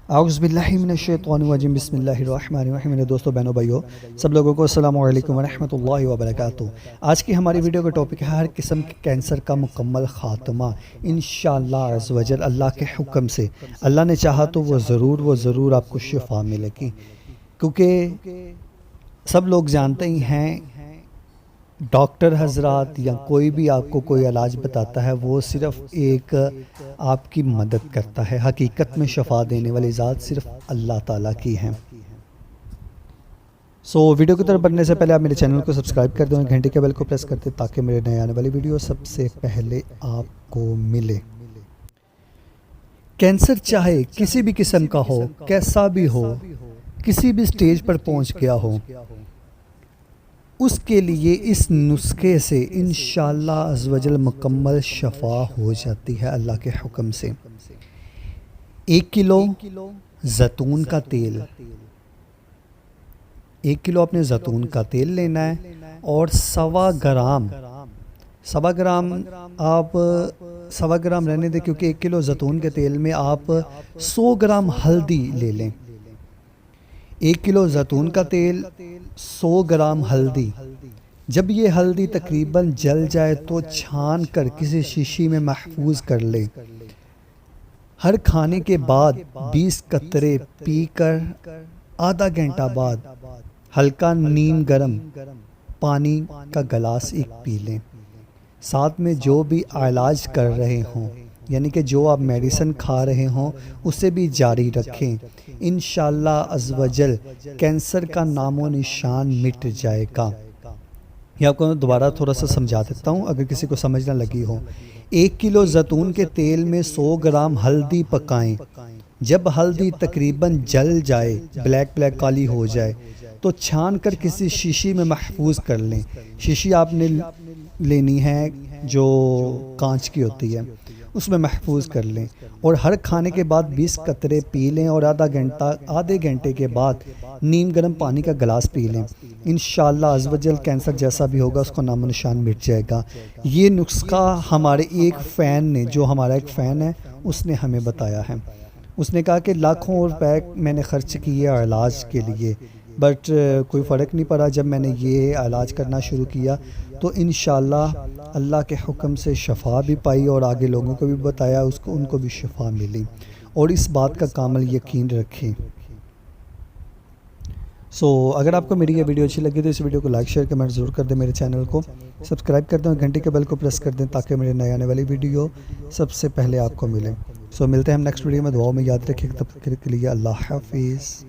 औज़ुबिल्लाहिमिनश्शैतानिर्रजीम बिस्मिल्लाहिर्रहमानिर्रहीम। मेरे दोस्तों, बहनों, भाइयों, सब लोगों को अस्सलामु अलैकुम वरहमतुल्लाहि वबरकातुहू। आज की हमारी वीडियो का टॉपिक है हर किस्म के कैंसर का मुकम्मल ख़ात्मा इंशाअल्लाह अज़्ज़ वजल, अल्लाह के हुक्म से। अल्लाह ने चाहा तो वो ज़रूर आपको शिफ़ा मिलेगी, क्योंकि सब लोग जानते ही हैं डॉक्टर हजरात या कोई भी आपको कोई इलाज बताता है वो सिर्फ़ एक आपकी मदद करता है। हकीकत में शफ़ा देने वाली ज़ात सिर्फ़ अल्लाह ताला की है। वीडियो की तरफ बढ़ने से पहले आप मेरे चैनल को सब्सक्राइब कर दें, घंटे के बेल को प्रेस कर दें ताकि मेरे नए आने वाली वीडियो सबसे पहले आपको मिले। कैंसर चाहे किसी भी किस्म का हो, कैसा भी हो, किसी भी स्टेज पर पहुंच गया हो, उसके लिए इस नुस्खे से इंशाअल्लाह अज़्ज़ वजल मुकम्मल शफ़ा हो जाती है अल्लाह के हुक्म से। 1 किलो जैतून का तेल, 1 किलो आपने जैतून का तेल लेना है और सवा ग्राम आप सवा ग्राम रहने दें, क्योंकि 1 किलो जैतून के तेल में आप 100 ग्राम हल्दी ले लें। 1 किलो जैतून का तेल, 100 ग्राम हल्दी। जब ये हल्दी तकरीबन जल जाए तो छान कर किसी शीशी में महफूज कर ले। हर खाने के बाद 20 कतरे पीकर आधा घंटा बाद हल्का नीम गर्म पानी का गिलास एक पी लें। साथ में जो भी इलाज कर रहे हों, यानी कि जो आप मेडिसिन खा रहे हों, उसे भी जारी रखें। इंशाअल्लाह अज़्ज़ वजल कैंसर का नामो निशान मिट जाएगा। ये आपको दोबारा थोड़ा सा समझा देता हूँ अगर किसी को समझ ना लगी हो। 1 किलो जैतून के तेल में 100 ग्राम हल्दी पकाएं। जब हल्दी तकरीबन जल जाए, ब्लैक काली हो जाए, तो छान कर किसी शीशी में महफूज कर लें। शीशी आपने लेनी है जो कांच की होती है, उसमें महफूज कर लें और हर खाने के बाद 20 कतरे पी लें और आधे घंटे के बाद नीम गर्म पानी का गिलास पी लें। इंशाअल्लाह अज़्ज़ वजल कैंसर जैसा भी होगा उसको नामो निशान मिट जाएगा। ये नुस्खा हमारे एक फ़ैन ने, जो हमारा एक फ़ैन है, उसने हमें बताया है। उसने कहा कि लाखों रुपए मैंने ख़र्च किए इलाज के लिए, बट कोई फ़र्क नहीं पड़ा। जब मैंने ये इलाज करना शुरू किया तो इंशाअल्लाह अल्लाह के हुक्म से शफ़ा भी पाई और आगे लोगों को भी बताया, उनको भी शफ़ा मिली। और इस बात का कामिल यकीन रखें। अगर आपको मेरी ये वीडियो अच्छी लगी तो इस वीडियो को लाइक शेयर कमेंट ज़रूर कर दें। मेरे चैनल को सब्सक्राइब कर दें और घंटे के बेल को प्रेस कर दें ताकि मेरे नए आने वाली वीडियो सबसे पहले आपको मिले। मिलते हैं हम नेक्स्ट वीडियो में। दुआओं में याद रखिए। तब तक के लिए अल्लाह हाफिज़।